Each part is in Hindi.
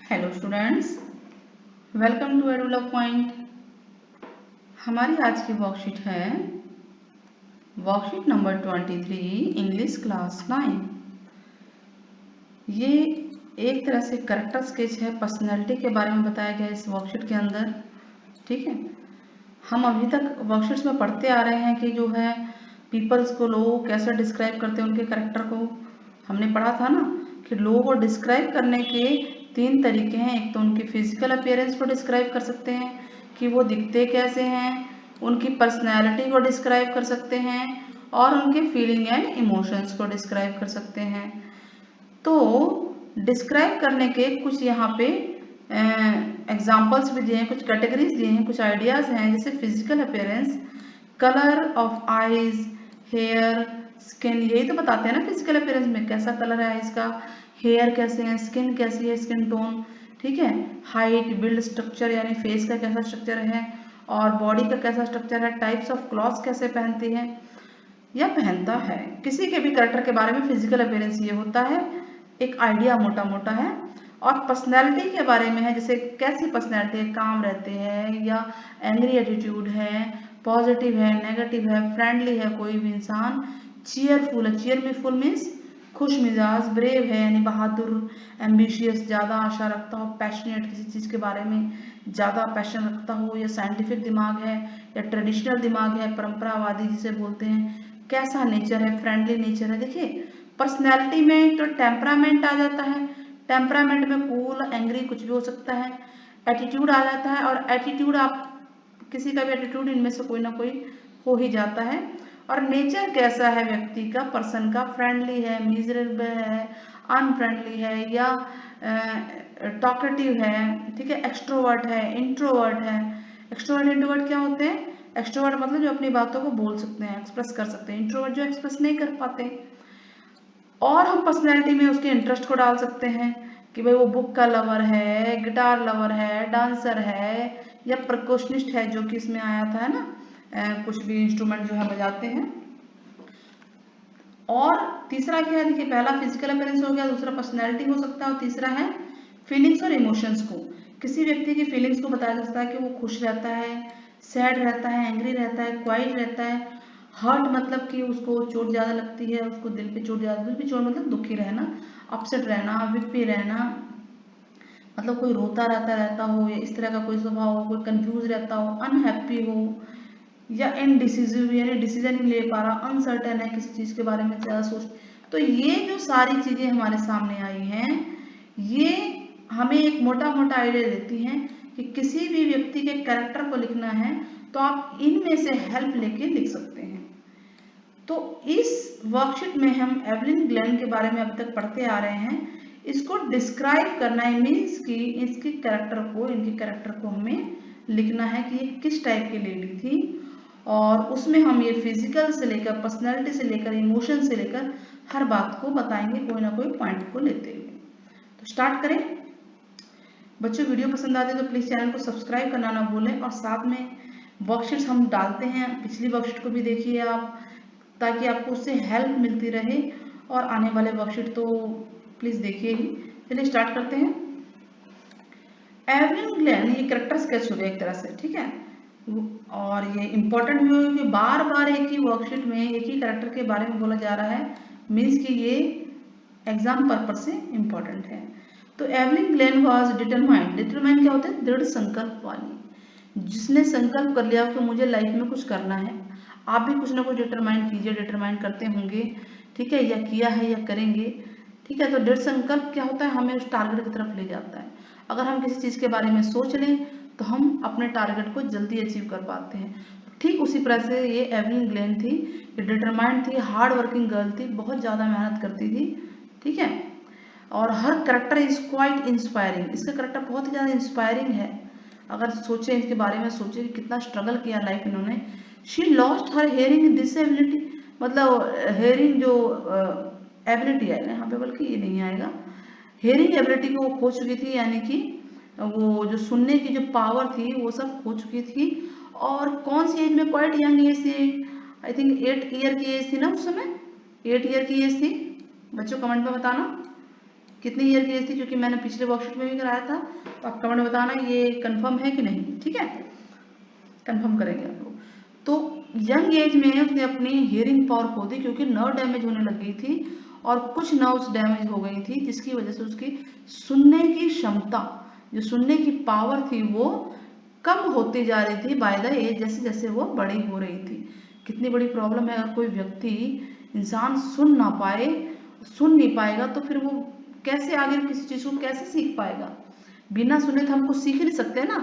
Hello students, welcome to Edulove point. हमारी आज की वर्कशीट है वर्कशीट नंबर 23 इंग्लिश क्लास 9। ये एक तरह से कैरेक्टर स्केच है, पर्सनैलिटी के बारे में बताया गया है इस वर्कशीट के अंदर। ठीक है, हम अभी तक वर्कशीट्स में पढ़ते आ रहे हैं कि जो है पीपल्स को, लोगों को कैसे डिस्क्राइब करते हैं, उनके कैरेक्टर को। हमने पढ़ा था ना कि लोगों को डिस्क्राइब करने के 3 तरीके हैं। एक तो उनकी फिजिकल अपीयरेंस को डिस्क्राइब कर सकते हैं कि वो दिखते कैसे हैं, उनकी पर्सनैलिटी को डिस्क्राइब कर सकते हैं और उनके फीलिंग एंड इमोशंस को डिस्क्राइब कर सकते हैं। तो डिस्क्राइब करने के कुछ यहाँ पे एग्जाम्पल्स भी दिए हैं, कुछ कैटेगरीज दिए हैं, कुछ आइडियाज हैं। जैसे physical appearance, colour of eyes, hair, skin, यही तो बताते हैं ना फिजिकल अपीयरेंस में, कैसा कलर है इसका, हेयर कैसे है, स्किन कैसी है, स्किन टोन। ठीक है, हाइट, बिल्ड स्ट्रक्चर यानी फेस का कैसा स्ट्रक्चर है और बॉडी का कैसा स्ट्रक्चर है, टाइप्स ऑफ क्लॉथ्स कैसे पहनती है या पहनता है। किसी के भी कैरेक्टर के बारे में फिजिकल अपीयरेंस ये होता है, एक आइडिया मोटा मोटा है। और पर्सनैलिटी के बारे में है, जैसे कैसी पर्सनैलिटी है, काम रहते हैं या एंग्री एटीट्यूड है, पॉजिटिव है, नेगेटिव है, फ्रेंडली है कोई भी इंसान, चीयरफुल है, चीयरफुल मीन्स खुश मिजाज, ब्रेव है यानी बहादुर, एम्बिशियस ज़्यादा आशा रखता हो, पैशनेट किसी चीज़ के बारे में ज़्यादा पैशन रखता हो, या साइंटिफिक दिमाग है या ट्रेडिशनल दिमाग है, परंपरावादी जिसे बोलते हैं, कैसा नेचर है, फ्रेंडली नेचर है। देखिए पर्सनैलिटी में तो टेम्परामेंट आ जाता है, टेम्परामेंट में कूल, एंग्री कुछ भी हो सकता है। एटीट्यूड आ जाता है, और एटीट्यूड आप किसी का भी एटीट्यूड इनमें से कोई ना कोई हो ही जाता है। और नेचर कैसा है व्यक्ति का, पर्सन का, फ्रेंडली है, मिजरेबल है, अनफ्रेंडली है या टॉकेटिव है। ठीक है, एक्सट्रोवर्ट है, इंट्रोवर्ट है। एक्सट्रोवर्ट इंट्रोवर्ट क्या होते हैं? एक्सट्रोवर्ट मतलब जो अपनी बातों को बोल सकते हैं, एक्सप्रेस कर सकते हैं। इंट्रोवर्ट जो एक्सप्रेस नहीं कर पाते। और हम पर्सनैलिटी में उसके इंटरेस्ट को डाल सकते हैं कि भाई वो बुक का लवर है, गिटार लवर है, डांसर है या परकशनिस्ट है, जो कि इसमें आया था, है ना, कुछ भी इंस्ट्रूमेंट जो है बजाते हैं। और तीसरा क्या है, देखिए पहला फिजिकल अपीयरेंस हो गया, दूसरा पर्सनैलिटी हो सकता है और तीसरा है फीलिंग्स और इमोशंस को। किसी व्यक्ति की फीलिंग्स को बताया जा सकता है कि वो खुश रहता है, सैड रहता है, एंग्री रहता है, क्वाइट रहता है। हर्ट मतलब कि उसको चोट ज़्यादा लगती है, उसको दिल पे चोट ज़्यादा, दिल पे चोट मतलब दुखी रहना, अपसेट रहना, विपी रहना, मतलब कोई रोता रहता हो या इस तरह का कोई स्वभाव हो, कोई कंफ्यूज रहता हो, अनहैप्पी हो या इनडिसिजिव यानी डिसीजन नहीं ले पा रहा, अनसर्टेन है किसी चीज़ के बारे में, ज़्यादा सोच। तो ये जो सारी चीज़ें हमारे सामने आई हैं, ये हमें एक मोटा मोटा आइडिया देती हैं कि किसी भी व्यक्ति के कैरेक्टर को लिखना है तो आप इनमें से हेल्प लेके लिख सकते हैं। तो इस वर्कशीट में हम एवलिन ग्लेन के बारे में अब तक पढ़ते आ रहे हैं। इसको डिस्क्राइब करना है, मीन्स कि इसके कैरेक्टर को, इनके कैरेक्टर को हमें लिखना है कि ये किस टाइप की लेडी थी। और उसमें हम ये फिजिकल से लेकर, पर्सनैलिटी से लेकर, इमोशन से लेकर हर बात को बताएंगे, कोई ना कोई पॉइंट को लेते हुए। तो स्टार्ट करें। बच्चों वीडियो पसंद आते तो प्लीज़ चैनल को सब्सक्राइब करना ना भूलें, और साथ में वर्कशीट्स हम डालते हैं, पिछली वर्कशीट को भी देखिए आप, ताकि आपको उससे हेल्प मिलती रहे। और आने वाले वर्कशीट तो प्लीज़ देखिए ही। चलिए स्टार्ट करते हैं। एवलिन ग्लेन ये कैरेक्टर स्केच हो गया एक तरह से, ठीक है। और ये इंपॉर्टेंट भी हो कि बार बार एक ही वर्कशीट में एक ही कैरेक्टर के बारे में बोला जा रहा है, मीन्स कि ये एग्जाम पर्पज से इंपॉर्टेंट है। तो Evelyn Glenn was determined, determined क्या होता है? दृढ़ संकल्प वाली, जिसने संकल्प कर लिया कि मुझे लाइफ में कुछ करना है। आप भी कुछ ना कुछ डिटरमाइंड कीजिए, डिटरमाइंड करते होंगे, ठीक है, या किया है या करेंगे। ठीक है, तो दृढ़ संकल्प क्या होता है? हमें उस टारगेट की तरफ ले जाता है। अगर हम किसी चीज़ के बारे में सोच लें तो हम अपने टारगेट को जल्दी अचीव कर पाते हैं। ठीक उसी तरह से ये एवलिन ग्लेन थी, ये डिटरमाइंड थी, हार्ड वर्किंग गर्ल थी, बहुत ज़्यादा मेहनत करती थी। ठीक है, और हर करेक्टर इज क्वाइट इंस्पायरिंग, इसका करेक्टर बहुत ही ज़्यादा इंस्पायरिंग है। अगर सोचें इसके बारे में, सोचें कि कितना स्ट्रगल किया लाइफ इन्होंने। She lost her hearing disability, मतलब हेयरिंग जो एबिलिटी है यहाँ पे, बल्कि ये नहीं आएगा, हेयरिंग एबिलिटी को वो खो चुकी थी, यानी कि वो जो सुनने की जो पावर थी वो सब खो चुकी थी। और कौन सी एज में? क्वाइट यंग एज थी, आई थिंक 8 ईयर की एज थी ना उस समय, 8 ईयर की एज थी। बच्चों कमेंट में बताना कितनी ईयर की एज थी, क्योंकि मैंने पिछले वर्कशीट में भी कराया था, तो आप कमेंट में बताना ये कंफर्म है कि नहीं, ठीक है, कंफर्म करेंगे आप लोग। तो यंग एज में उसने अपनी हियरिंग पावर खो दी, क्योंकि नर्व डैमेज होने लग गई थी और कुछ नर्व्स डैमेज हो गई थी, जिसकी वजह से उसकी सुनने की क्षमता, जो सुनने की पावर थी, वो कम होती जा रही थी बाय द एज, जैसे जैसे वो बड़ी हो रही थी। कितनी बड़ी प्रॉब्लम है, अगर कोई व्यक्ति, इंसान सुन ना पाए, सुन नहीं पाएगा, तो फिर वो कैसे आगे किसी चीज को कैसे सीख पाएगा। बिना सुने तो हम कुछ सीख नहीं सकते ना।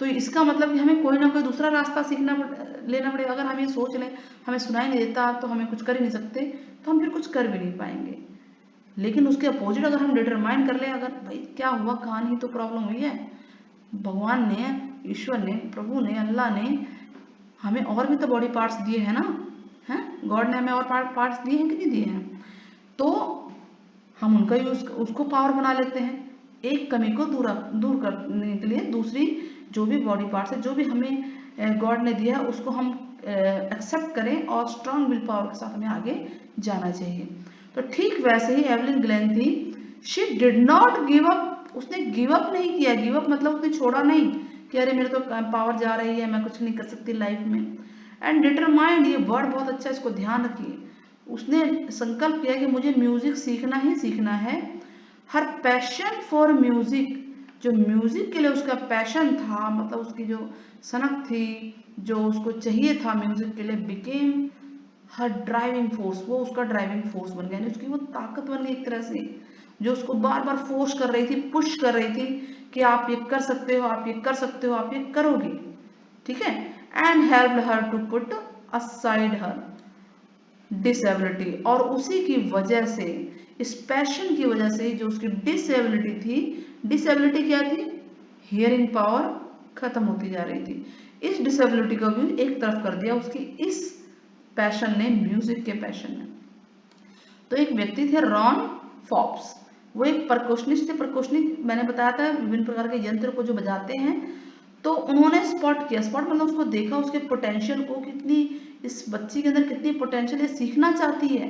तो इसका मतलब कि हमें कोई ना कोई दूसरा रास्ता लेना पड़ेगा। अगर हम ये सोच लें हमें सुनाई नहीं देता तो हमें कुछ कर ही नहीं सकते, तो हम फिर कुछ कर भी नहीं पाएंगे। लेकिन उसके अपोजिट अगर हम डिटरमाइन कर लें, अगर भाई क्या हुआ, कान ही तो प्रॉब्लम हुई है, भगवान ने, ईश्वर ने, प्रभु ने, अल्लाह ने हमें और भी तो बॉडी पार्ट्स दिए हैं ना, हैं, गॉड ने हमें और पार्ट्स दिए हैं कि नहीं दिए हैं, तो हम उनका यूज, उसको पावर बना लेते हैं। एक कमी को दूर करने के लिए दूसरी जो भी बॉडी पार्ट्स है, जो भी हमें गॉड ने दिया है, उसको हम एक्सेप्ट करें और स्ट्रांग विल पावर के साथ हमें आगे जाना चाहिए। तो ठीक वैसे ही एवलिन ग्लेन थी, she did not give up, उसने गिव अप नहीं किया। गिव अप मतलब उसने छोड़ा नहीं कि अरे मेरे तो पावर जा रही है, मैं कुछ नहीं कर सकती लाइफ में। एंड डिटरमाइंड, ये वर्ड बहुत अच्छा, इसको ध्यान रखिए। उसने संकल्प किया कि मुझे म्यूजिक सीखना ही सीखना है। हर पैशन फॉर म्यूजिक, जो म्यूजिक के लिए उसका पैशन था, मतलब उसकी जो सनक थी, जो उसको चाहिए था म्यूजिक के लिए, बिकेम हर ड्राइविंग फोर्स, वो उसका ड्राइविंग फोर्स बन गया, उसकी वो ताकत बन गई एक तरह से, जो उसको बार बार फोर्स कर रही थी, पुश कर रही थी कि आप ये कर सकते हो, आप ये कर सकते हो, आप ये करोगे, ठीक है। And helped her to put aside her disability, और उसी की वजह से, इस पैशन की वजह से, जो उसकी डिसेबिलिटी थी, डिसेबिलिटी क्या थी, हियरिंग पावर खत्म होती जा रही थी, इस डिसेबिलिटी को भी एक तरफ कर दिया उसकी इस पैशन ने, म्यूजिक के पैशन ने। तो एक व्यक्ति थे रॉन फॉप्स, वो एक परकोशनिस्ट थे। परकोशनिस्ट मैंने बताया था विभिन्न प्रकार के यंत्र को जो बजाते हैं। तो उन्होंने स्पॉट किया, स्पॉट मतलब उसको देखा, उसके पोटेंशियल को, कितनी इस बच्ची के अंदर कितनी पोटेंशियल है, सीखना चाहती है,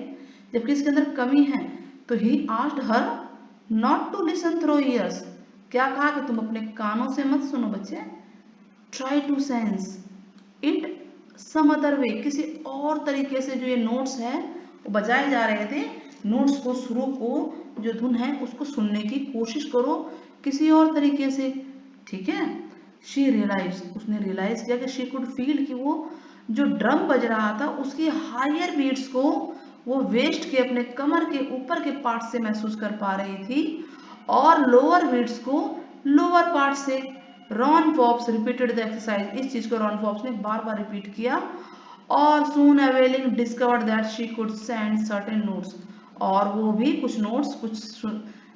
जबकि इसके अंदर कमी है। तो he asked her not to listen through ears, क्या कहा कि तुम अपने कानों से मत सुनो बच्चे, try to sense it some other way, किसी और तरीके से जो ये नोट्स है वो बजाए जा रहे थे, नोट्स को, सुरों को, जो धुन है उसको सुनने की कोशिश करो किसी और तरीके से, ठीक है। शी रियलाइज, उसने रियलाइज किया कि शी कुड फील, कि वो जो ड्रम बज रहा था उसकी हायर बीट्स को वो वेस्ट के अपने कमर के ऊपर के पार्ट से महसूस कर पा रही थी, और लोअर बीट्स को लोअर पार्ट से। रॉन फॉप्स रिपीटेड द एक्सरसाइज, इस चीज को रॉन फॉप्स ने बार बार रिपीट किया, और soon Aveling discovered that she could send certain notes, और वो भी कुछ नोट्स, कुछ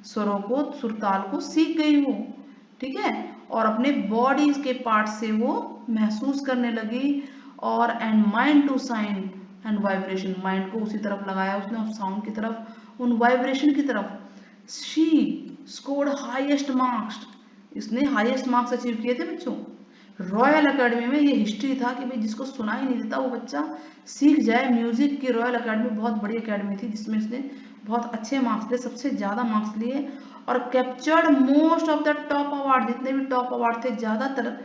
स्वरों को, सुरताल को सीख गई वो, ठीक है, और अपने बॉडी के पार्ट से वो महसूस करने लगी। और and mind to sign and vibration, mind को उसी तरफ लगाया उसने, उस साउंड की तरफ, उन वाइब्रेशन की तरफ। शी स्कोर्ड हाईएस्ट मार्क्स, इसने हाईएस्ट मार्क्स अचीव किए थे बच्चों। रॉयल एकेडमी में ये हिस्ट्री था कि भाई जिसको सुनाई नहीं देता वो बच्चा सीख जाए म्यूजिक की। रॉयल एकेडमी बहुत बड़ी एकेडमी थी, जिसमें इसने बहुत अच्छे मार्क्स लिए, सबसे ज्यादा मार्क्स लिए, और captured most of the top award, जितने भी टॉप अवार्ड थे ज्यादातर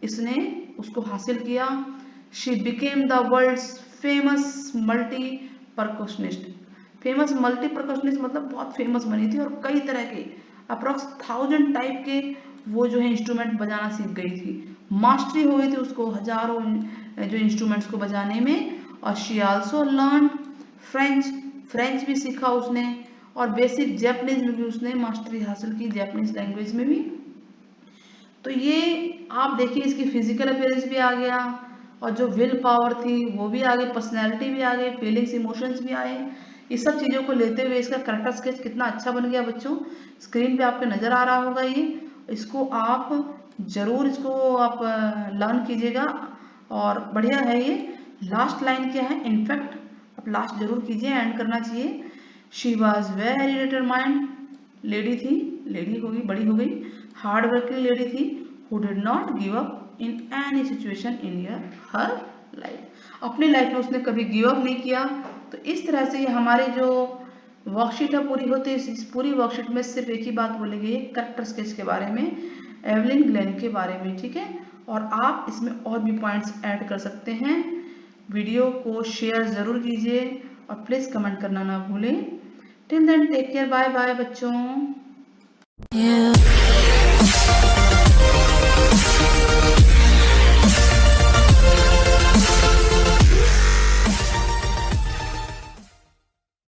इसने उसको हासिल किया। She became the world's famous multi percussionist, famous multi percussionist मतलब बहुत फेमस बनी थी, और कई तरह के अप्रोक्स 1000 टाइप के वो जो है इंस्ट्रूमेंट बजाना सीख गई थी। मास्टरी हो गई थी उसको हजारों जो इंस्ट्रूमेंट्स को बजाने में। और she also learn French, French भी सीखा उसने, और बेसिक जैपनीज में भी उसने मास्टरी हासिल की, जैपनीज लैंग्वेज में भी। तो ये आप देखिए, इसकी फिजिकल अपीयरेंस भी आ गया, और जो विल पावर थी वो भी आ गई, पर्सनैलिटी भी आ गई, फीलिंग्स इमोशंस भी आए। इस सब चीज़ों को लेते हुए इसका कैरेक्टर स्केच कितना अच्छा बन गया बच्चों, स्क्रीन पे आपके नजर आ रहा होगा ये। इसको आप जरूर, इसको आप लर्न कीजिएगा, और बढ़िया है ये। लास्ट लाइन क्या है, इनफैक्ट आप लास्ट जरूर कीजिए, एंड करना चाहिए। She was very determined, lady थी, लेडी होगी, बड़ी हो गई, हार्ड वर्किंग लेडी थी, who did not give up in any situation in her life, अपनी लाइफ में उसने कभी गिव अप नहीं किया। तो इस तरह से ये हमारे जो वर्कशीट है पूरी होती है, इस पूरी वर्कशीट में सिर्फ एक ही बात बोली गई है कैरेक्टर स्केच के बारे में, एवलिन ग्लेन के बारे में, ठीक है। और आप इसमें और भी पॉइंट्स ऐड कर सकते हैं। वीडियो को शेयर ज़रूर कीजिए और प्लीज़ कमेंट करना ना भूलें। Till then take care, bye bye बच्चों।